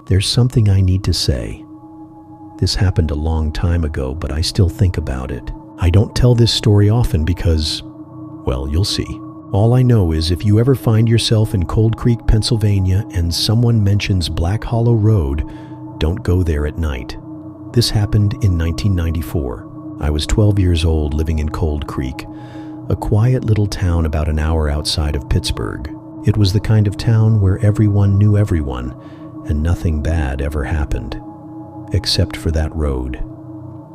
There's something I need to say. This happened a long time ago, but I still think about it. I don't tell this story often because, well, you'll see. All I know is if you ever find yourself in Cold Creek, Pennsylvania, and someone mentions Black Hollow Road, don't go there at night. This happened in 1994. I was 12 years old living in Cold Creek, a quiet little town about an hour outside of Pittsburgh. It was the kind of town where everyone knew everyone, and nothing bad ever happened. Except for that road.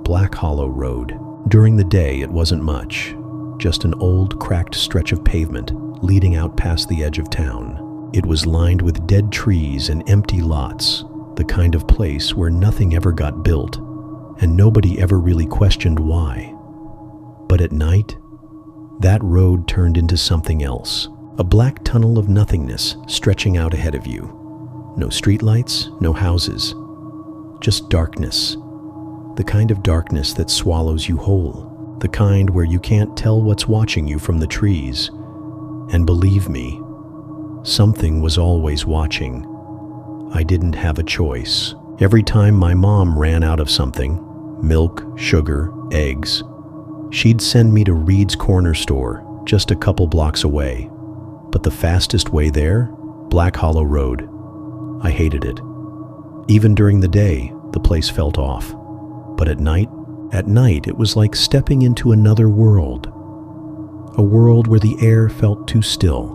Black Hollow Road. During the day, it wasn't much. Just an old, cracked stretch of pavement leading out past the edge of town. It was lined with dead trees and empty lots, the kind of place where nothing ever got built, and nobody ever really questioned why. But at night, that road turned into something else. A black tunnel of nothingness stretching out ahead of you. No streetlights, no houses. Just darkness. The kind of darkness that swallows you whole. The kind where you can't tell what's watching you from the trees. And believe me, something was always watching. I didn't have a choice. Every time my mom ran out of something, milk, sugar, eggs, she'd send me to Reed's Corner Store, just a couple blocks away. But the fastest way there? Black Hollow Road. I hated it. Even during the day, the place felt off. But at night it was like stepping into another world. A world where the air felt too still,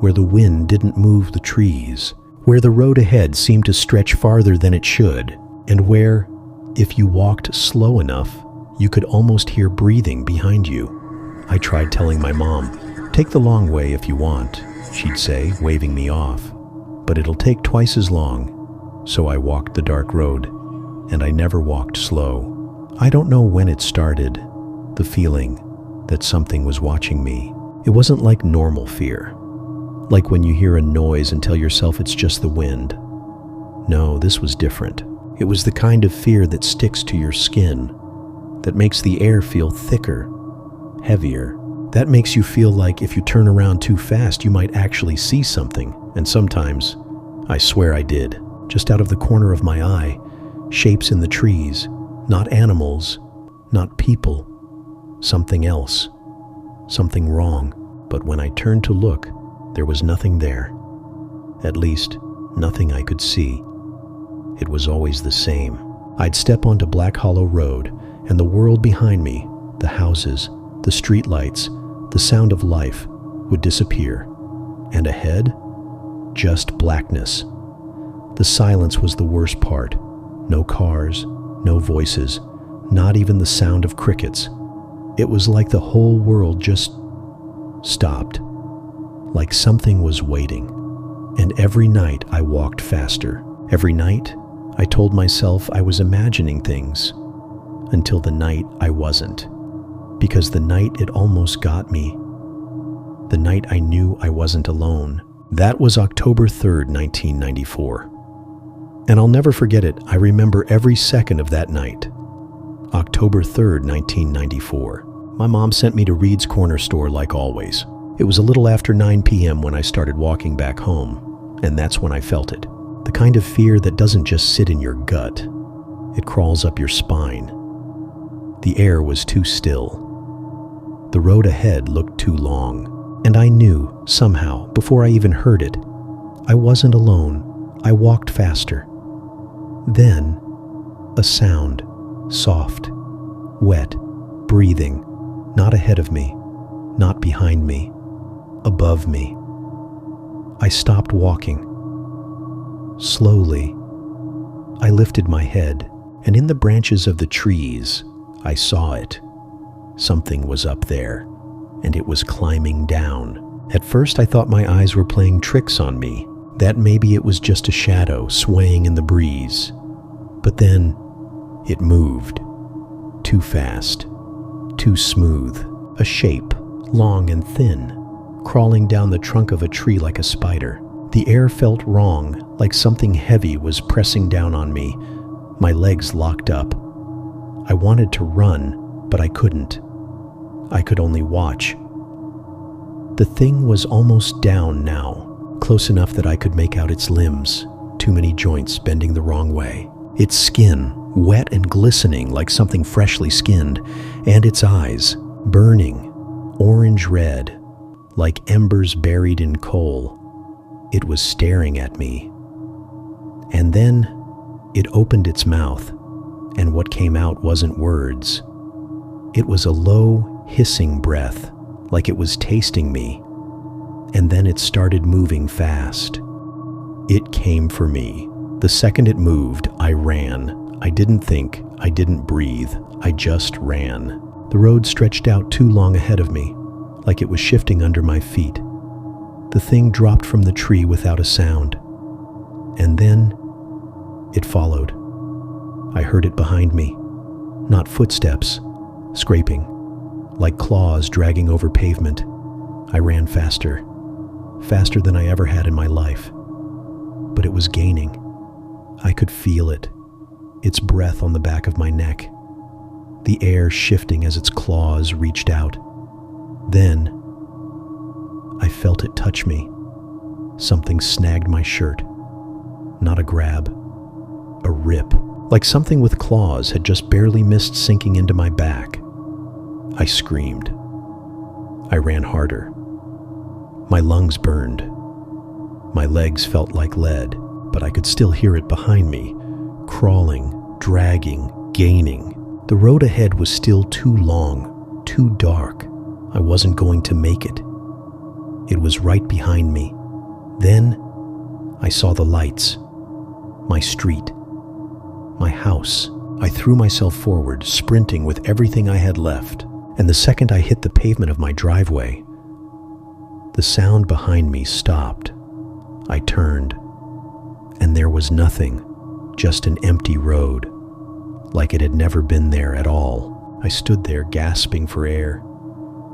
where the wind didn't move the trees, where the road ahead seemed to stretch farther than it should, and where, if you walked slow enough, you could almost hear breathing behind you. I tried telling my mom, "Take the long way if you want," she'd say, waving me off. "But it'll take twice as long." So I walked the dark road, and I never walked slow. I don't know when it started, the feeling that something was watching me. It wasn't like normal fear, like when you hear a noise and tell yourself it's just the wind. No, this was different. It was the kind of fear that sticks to your skin, that makes the air feel thicker, heavier. That makes you feel like if you turn around too fast, you might actually see something. And sometimes, I swear I did. Just out of the corner of my eye, shapes in the trees, not animals, not people, something else, something wrong. But when I turned to look, there was nothing there. At least, nothing I could see. It was always the same. I'd step onto Black Hollow Road, and the world behind me, the houses, the streetlights, the sound of life, would disappear. And ahead, just blackness. The silence was the worst part. No cars, no voices, not even the sound of crickets. It was like the whole world just stopped, like something was waiting. And every night I walked faster. Every night I told myself I was imagining things, until the night I wasn't. Because the night it almost got me. The night I knew I wasn't alone. That was October 3rd, 1994. And I'll never forget it. I remember every second of that night. October 3rd, 1994. My mom sent me to Reed's Corner Store like always. It was a little after 9 p.m. when I started walking back home, and that's when I felt it. The kind of fear that doesn't just sit in your gut. It crawls up your spine. The air was too still. The road ahead looked too long, and I knew, somehow, before I even heard it, I wasn't alone. I walked faster. Then, a sound, soft, wet, breathing, not ahead of me, not behind me, above me. I stopped walking. Slowly, I lifted my head, and in the branches of the trees, I saw it. Something was up there, and it was climbing down. At first, I thought my eyes were playing tricks on me, that maybe it was just a shadow swaying in the breeze. But then, it moved. Too fast, too smooth. A shape, long and thin, crawling down the trunk of a tree like a spider. The air felt wrong, like something heavy was pressing down on me. My legs locked up. I wanted to run, but I couldn't. I could only watch. The thing was almost down now, close enough that I could make out its limbs. too many joints bending the wrong way. Its skin, wet and glistening like something freshly skinned, and its eyes, burning, orange-red, like embers buried in coal. It was staring at me. And then it opened its mouth, and what came out wasn't words. It was a low, hissing breath, like it was tasting me. And then it started moving fast. It came for me. The second it moved, I ran. I didn't think, I didn't breathe, I just ran. The road stretched out too long ahead of me, like it was shifting under my feet. The thing dropped from the tree without a sound. And then it followed. I heard it behind me. Not footsteps, scraping, like claws dragging over pavement. I ran faster, faster than I ever had in my life. But it was gaining. I could feel it, its breath on the back of my neck, the air shifting as its claws reached out. Then I felt it touch me. Something snagged my shirt. Not a grab, a rip, like something with claws had just barely missed sinking into my back. I screamed. I ran harder. My lungs burned. My legs felt like lead, but I could still hear it behind me, crawling, dragging, gaining. The road ahead was still too long, too dark. I wasn't going to make it. It was right behind me. Then I saw the lights, my street, my house. I threw myself forward, sprinting with everything I had left, and the second I hit the pavement of my driveway, the sound behind me stopped. I turned, and there was nothing, just an empty road, like it had never been there at all. I stood there gasping for air,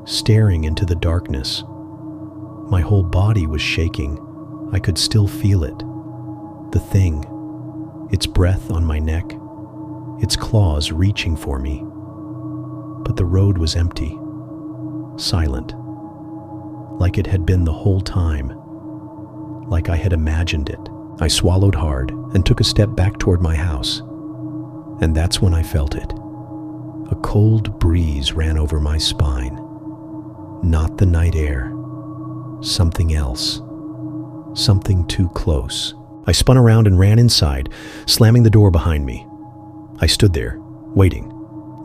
staring into the darkness. My whole body was shaking. I could still feel it. The thing, its breath on my neck, its claws reaching for me. But the road was empty, silent, like it had been the whole time, like I had imagined it. I swallowed hard and took a step back toward my house. And that's when I felt it. A cold breeze ran over my spine. Not the night air. Something else. Something too close. I spun around and ran inside, slamming the door behind me. I stood there, waiting,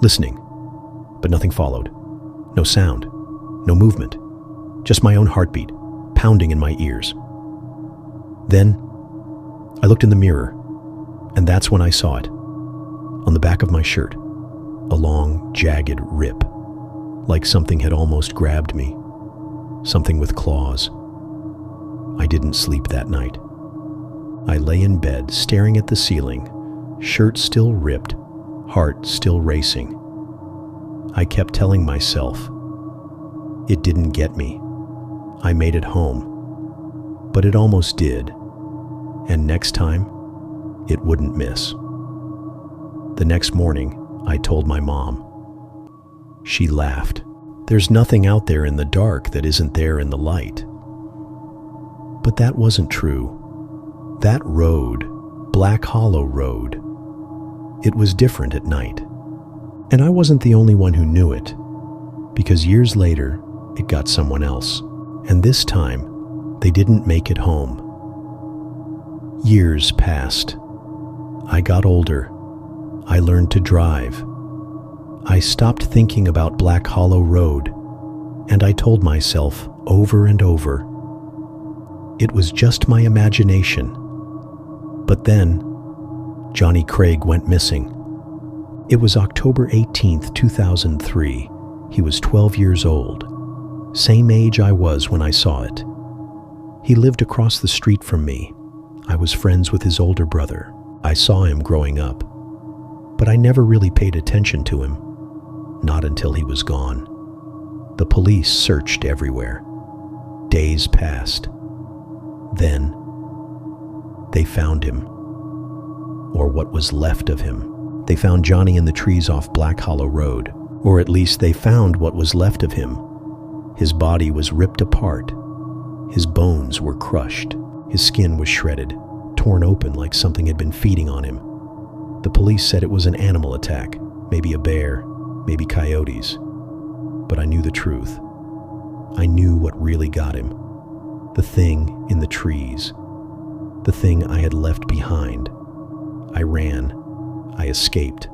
listening, but nothing followed. No sound, no movement, just my own heartbeat, pounding in my ears. Then, I looked in the mirror, and that's when I saw it. On the back of my shirt, a long, jagged rip, like something had almost grabbed me. Something with claws. I didn't sleep that night. I lay in bed, staring at the ceiling, shirt still ripped, heart still racing. I kept telling myself, it didn't get me. I made it home. But it almost did. And next time, it wouldn't miss. The next morning, I told my mom. She laughed. There's nothing out there in the dark that isn't there in the light. But that wasn't true. That road, Black Hollow Road, it was different at night. And I wasn't the only one who knew it, because years later, it got someone else. And this time, they didn't make it home. Years passed. I got older. I learned to drive. I stopped thinking about Black Hollow Road, and I told myself over and over, it was just my imagination. But then, Johnny Craig went missing. It was October 18th, 2003. He was 12 years old, same age I was when I saw it. He lived across the street from me. I was friends with his older brother. I saw him growing up, but I never really paid attention to him, not until he was gone. The police searched everywhere. Days passed. Then, they found him, or what was left of him. They found Johnny in the trees off Black Hollow Road, or at least they found what was left of him. His body was ripped apart. His bones were crushed. His skin was shredded, torn open like something had been feeding on him. The police said it was an animal attack, maybe a bear, maybe coyotes. But I knew the truth. I knew what really got him. The thing in the trees. The thing I had left behind. I ran. I escaped.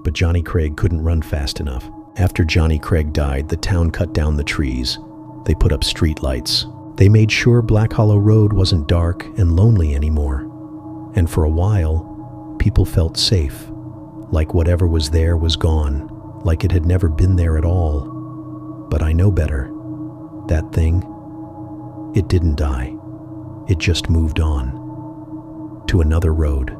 But Johnny Craig couldn't run fast enough. After Johnny Craig died, the town cut down the trees. They put up street lights. They made sure Black Hollow Road wasn't dark and lonely anymore. And for a while, people felt safe, like whatever was there was gone, like it had never been there at all. But I know better. That thing, it didn't die. It just moved on. To another road,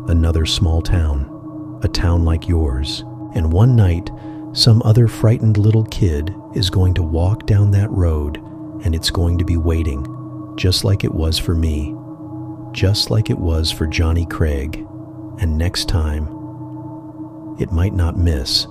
another small town, a town like yours. And one night, some other frightened little kid is going to walk down that road, and it's going to be waiting, just like it was for me, just like it was for Johnny Craig. And next time, it might not miss.